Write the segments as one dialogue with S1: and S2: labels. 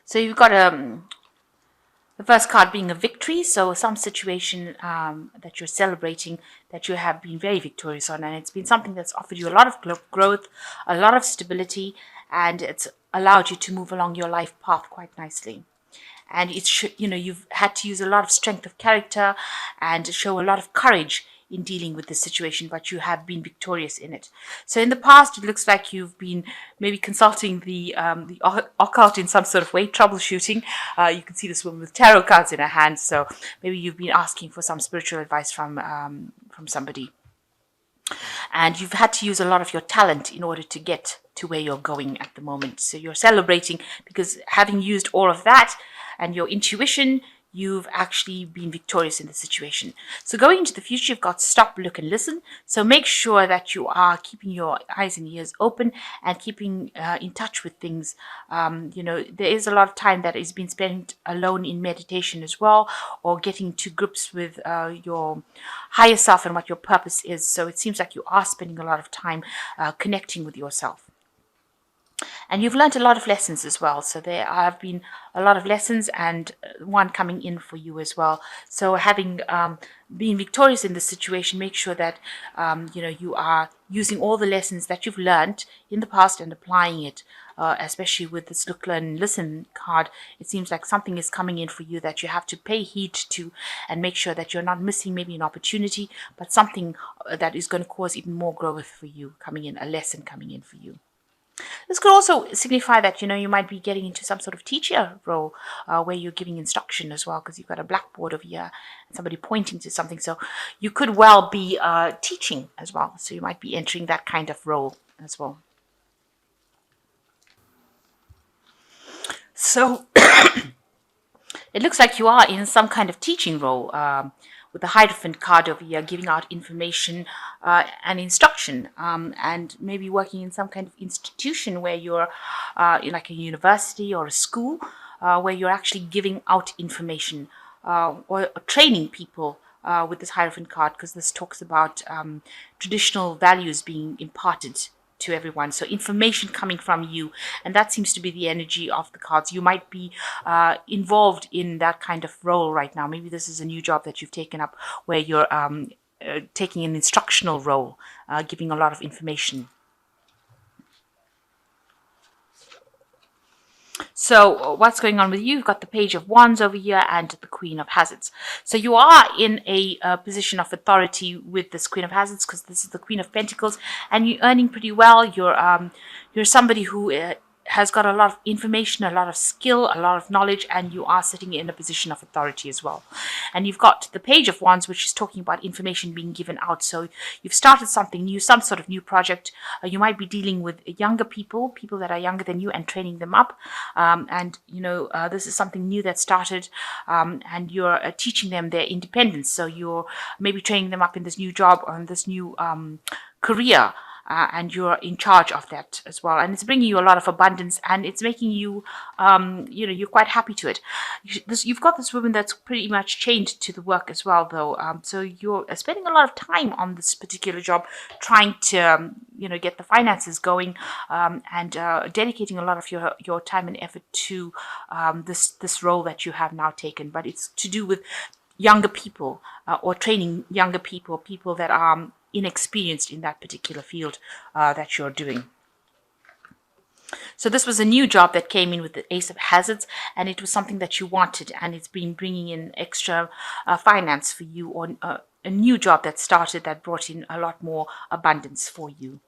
S1: So you've got the first card being a victory, so some situation that you're celebrating that you have been very victorious on, and it's been something that's offered you a lot of growth, a lot of stability, and it's allowed you to move along your life path quite nicely. And it's, you've had to use a lot of strength of character and show a lot of courage in dealing with this situation, but you have been victorious in it. So in the past, it looks like you've been maybe consulting the occult in some sort of way, troubleshooting. You can see this woman with tarot cards in her hand, so maybe you've been asking for some spiritual advice from somebody. And you've had to use a lot of your talent in order to get to where you're going at the moment. So you're celebrating because having used all of that and your intuition, you've actually been victorious in the situation. So going into the future, you've got stop, look, and listen. So make sure that you are keeping your eyes and ears open and keeping in touch with things. There is a lot of time that is being spent alone in meditation as well, or getting to grips with your higher self and what your purpose is. So it seems like you are spending a lot of time connecting with yourself. And you've learned a lot of lessons as well. So there have been a lot of lessons and one coming in for you as well. So having been victorious in this situation, make sure that, you are using all the lessons that you've learned in the past and applying it, especially with this look, learn, listen card. It seems like something is coming in for you that you have to pay heed to and make sure that you're not missing maybe an opportunity, but something that is going to cause even more growth for you coming in, a lesson coming in for you. This could also signify that, you might be getting into some sort of teacher role where you're giving instruction as well, because you've got a blackboard over here and somebody pointing to something. So you could well be teaching as well. So you might be entering that kind of role as well. So it looks like you are in some kind of teaching role with the Hierophant card over here, giving out information and instruction, and maybe working in some kind of institution where you're in like a university or a school where you're actually giving out information or training people with this Hierophant card, because this talks about traditional values being imparted to everyone. So information coming from you, and that seems to be the energy of the cards. You might be involved in that kind of role right now. Maybe this is a new job that you've taken up where you're taking an instructional role, giving a lot of information. So what's going on with you? You've got the Page of Wands over here and the Queen of Hazards. So you are in a position of authority with this Queen of Hazards, because this is the Queen of Pentacles, and you're earning pretty well. You're somebody who has got a lot of information, a lot of skill, a lot of knowledge, and you are sitting in a position of authority as well. And you've got the Page of Wands, which is talking about information being given out. So you've started something new, some sort of new project. You might be dealing with younger people that are younger than you, and training them up. This is something new that started, and you're teaching them their independence. So you're maybe training them up in this new job or in this new career. And you're in charge of that as well, and it's bringing you a lot of abundance, and it's making you, you're quite happy to it. You've got this woman that's pretty much chained to the work as well, though. So you're spending a lot of time on this particular job, trying to, get the finances going, and dedicating a lot of your time and effort to this role that you have now taken. But it's to do with younger people or training younger people that are inexperienced in that particular field that you're doing. So this was a new job that came in with the Ace of Hazards, and it was something that you wanted, and it's been bringing in extra finance for you, or a new job that started that brought in a lot more abundance for you.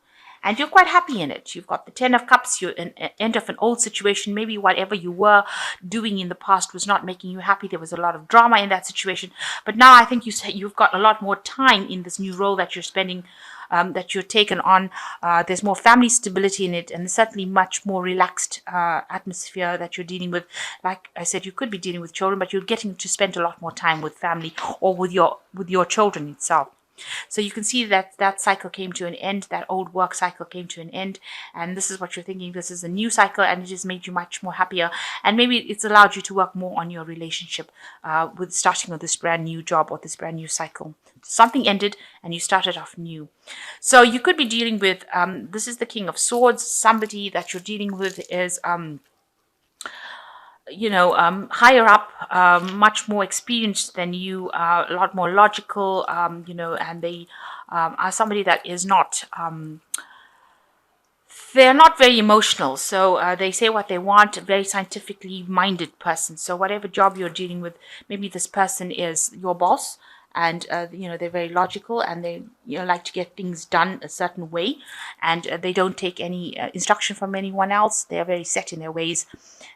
S1: And you're quite happy in it. You've got the Ten of Cups. You're an end of an old situation. Maybe whatever you were doing in the past was not making you happy. There was a lot of drama in that situation. But now I think you've got a lot more time in this new role that you're spending, that you're taken on. There's more family stability in it, and certainly much more relaxed atmosphere that you're dealing with. Like I said, you could be dealing with children, but you're getting to spend a lot more time with family or with your children itself. So you can see that cycle came to an end, that old work cycle came to an end, and this is what you're thinking. This is a new cycle, and it has made you much more happier, and maybe it's allowed you to work more on your relationship with starting with this brand new job or this brand new cycle. Something ended and you started off new. So you could be dealing with, this is the King of Swords. Somebody that you're dealing with is higher up, much more experienced than you, a lot more logical, and they are somebody that is not, they're not very emotional. So they say what they want, very scientifically minded person. So whatever job you're dealing with, maybe this person is your boss, and they're very logical, and they like to get things done a certain way, and they don't take any instruction from anyone else. They're very set in their ways,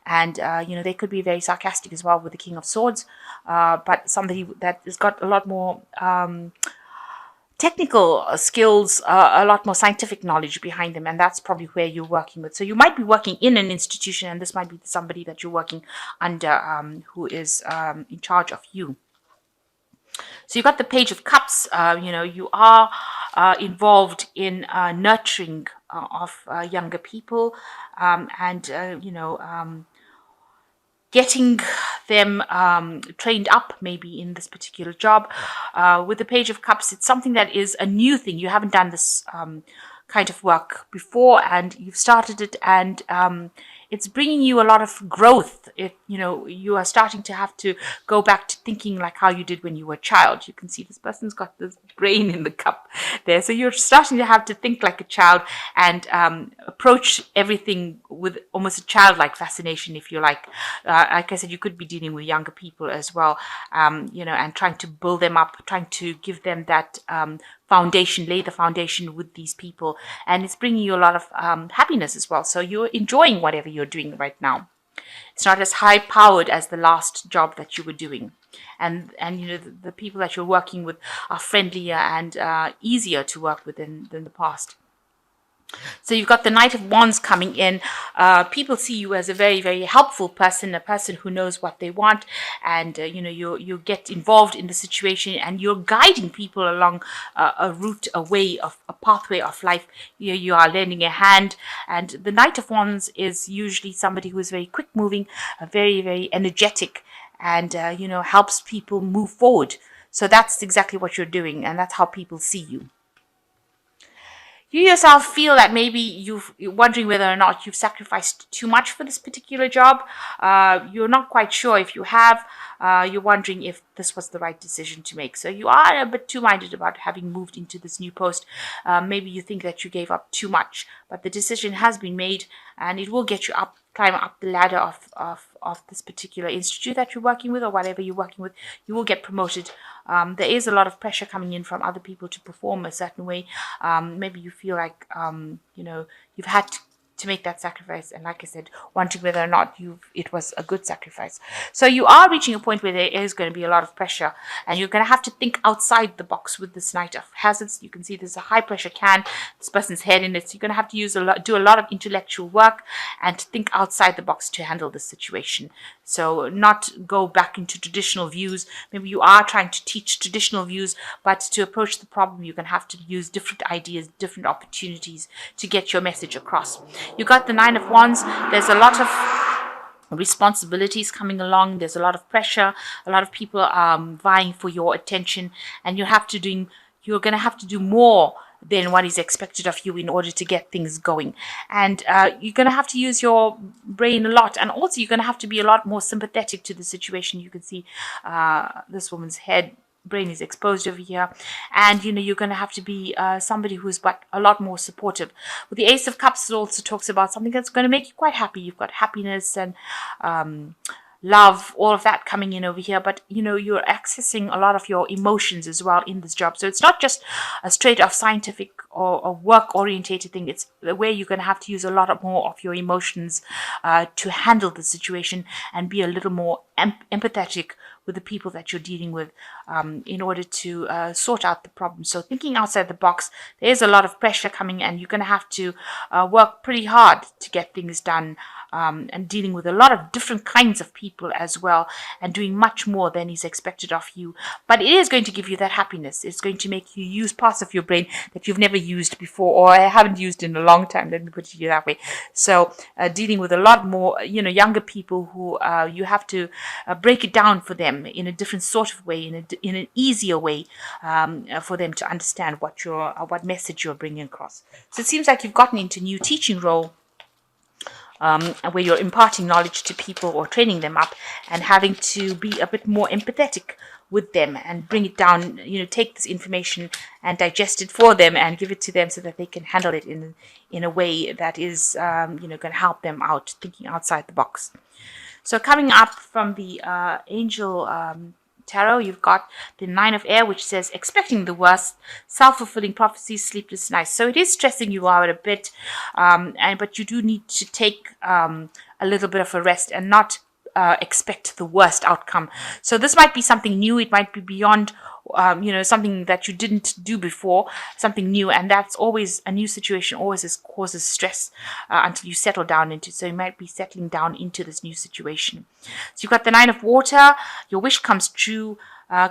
S1: and they could be very sarcastic as well with the King of Swords, but somebody that has got a lot more technical skills, a lot more scientific knowledge behind them, and that's probably where you're working with. So you might be working in an institution, and this might be somebody that you're working under, who is in charge of you. So you've got the Page of Cups. You are involved in nurturing of younger people, getting them trained up maybe in this particular job. With the Page of Cups, it's something that is a new thing. You haven't done this kind of work before, and you've started it, and it's bringing you a lot of growth. You are starting to have to go back to thinking like how you did when you were a child. You can see this person's got this brain in the cup there. So you're starting to have to think like a child, and approach everything with almost a childlike fascination, if you like. Like I said, you could be dealing with younger people as well, and trying to build them up, trying to give them that foundation, lay the foundation with these people, and it's bringing you a lot of happiness as well. So you're enjoying whatever you're doing right now. It's not as high powered as the last job that you were doing, and the people that you're working with are friendlier and easier to work with than the past. So you've got the Knight of Wands coming in. People see you as a very, very helpful person, a person who knows what they want, and you get involved in the situation, and you're guiding people along a route, a way of a pathway of life. You are lending a hand, and the Knight of Wands is usually somebody who is very quick moving, very, very energetic, and helps people move forward. So that's exactly what you're doing, and that's how people see you. You yourself feel that maybe you're wondering whether or not you've sacrificed too much for this particular job. You're not quite sure if you have. You're wondering if this was the right decision to make. So you are a bit two-minded about having moved into this new post. Maybe you think that you gave up too much, but the decision has been made, and it will get you up, climb up the ladder of this particular institute that you're working with, or whatever you're working with. You will get promoted. There is a lot of pressure coming in from other people to perform a certain way. Maybe you feel like you've had to make that sacrifice, and like I said, wondering whether or not it was a good sacrifice. So you are reaching a point where there is going to be a lot of pressure, and you're going to have to think outside the box with this Knight of Hazards. You can see there's a high pressure can, this person's head in it, so you're going to have to do a lot of intellectual work and think outside the box to handle this situation. So not go back into traditional views. Maybe you are trying to teach traditional views, but to approach the problem, you're going to have to use different ideas, different opportunities to get your message across. You got the Nine of Wands. There's a lot of responsibilities coming along. There's a lot of pressure. A lot of people are vying for your attention, and you're going to have to do more than what is expected of you in order to get things going. And you're going to have to use your brain a lot, and also you're going to have to be a lot more sympathetic to the situation. You can see this woman's brain is exposed over here, and you're going to have to be somebody who's a lot more supportive. With the Ace of Cups, it also talks about something that's going to make you quite happy. You've got happiness and love, all of that coming in over here, but you're accessing a lot of your emotions as well in this job. So it's not just a straight off scientific or work orientated thing. It's where you're going to have to use a lot more of your emotions to handle the situation and be a little more empathetic with the people that you're dealing with in order to sort out the problem. So thinking outside the box, there's a lot of pressure coming, and you're going to have to work pretty hard to get things done, and dealing with a lot of different kinds of people as well, and doing much more than is expected of you. But it is going to give you that happiness. It's going to make you use parts of your brain that you've never used before, or haven't used in a long time. Let me put it that way. So dealing with a lot more, younger people who you have to break it down for them in a different sort of way, in an easier way, for them to understand what message you're bringing across. So it seems like you've gotten into a new teaching role, where you're imparting knowledge to people or training them up, and having to be a bit more empathetic with them and bring it down, take this information and digest it for them and give it to them so that they can handle it in a way that is, going to help them out, thinking outside the box. So coming up from the angel tarot, you've got the Nine of Air, which says expecting the worst, self-fulfilling prophecies, sleepless nights. So it is stressing you out a bit, but you do need to take a little bit of a rest and not expect the worst outcome. So this might be something new. It might be beyond, something that you didn't do before, something new. And that's always a new situation, always causes stress until you settle down into. So you might be settling down into this new situation. So you've got the Nine of Water. Your wish comes true.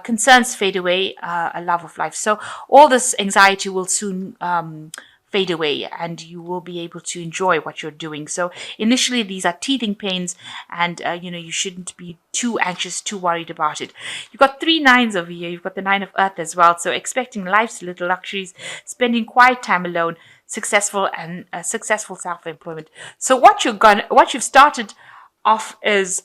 S1: Concerns fade away. A love of life. So all this anxiety will soon fade away, and you will be able to enjoy what you're doing. So initially these are teething pains, and you shouldn't be too anxious, too worried about it. You've got 3 nines over here. You've got the Nine of Earth as well. So expecting life's little luxuries, spending quiet time alone, successful self-employment. So what you've started off is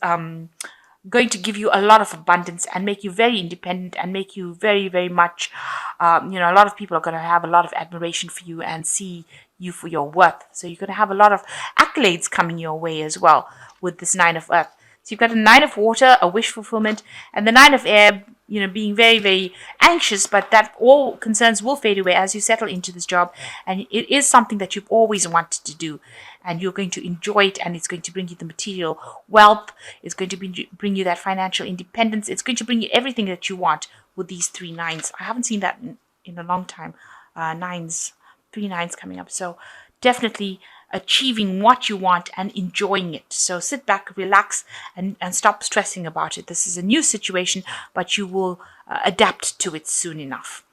S1: going to give you a lot of abundance and make you very independent and make you very, very much, a lot of people are going to have a lot of admiration for you and see you for your worth. So you're going to have a lot of accolades coming your way as well with this Nine of Earth. So you've got a Nine of Water, a wish fulfillment, and the Nine of Air, being very, very anxious, but that all concerns will fade away as you settle into this job. And it is something that you've always wanted to do, and you're going to enjoy it, and it's going to bring you the material wealth. It's going to bring you that financial independence. It's going to bring you everything that you want with these 3 nines. I haven't seen that in a long time. 3 nines coming up. So definitely achieving what you want and enjoying it. So sit back, relax, and stop stressing about it. This is a new situation, but you will adapt to it soon enough.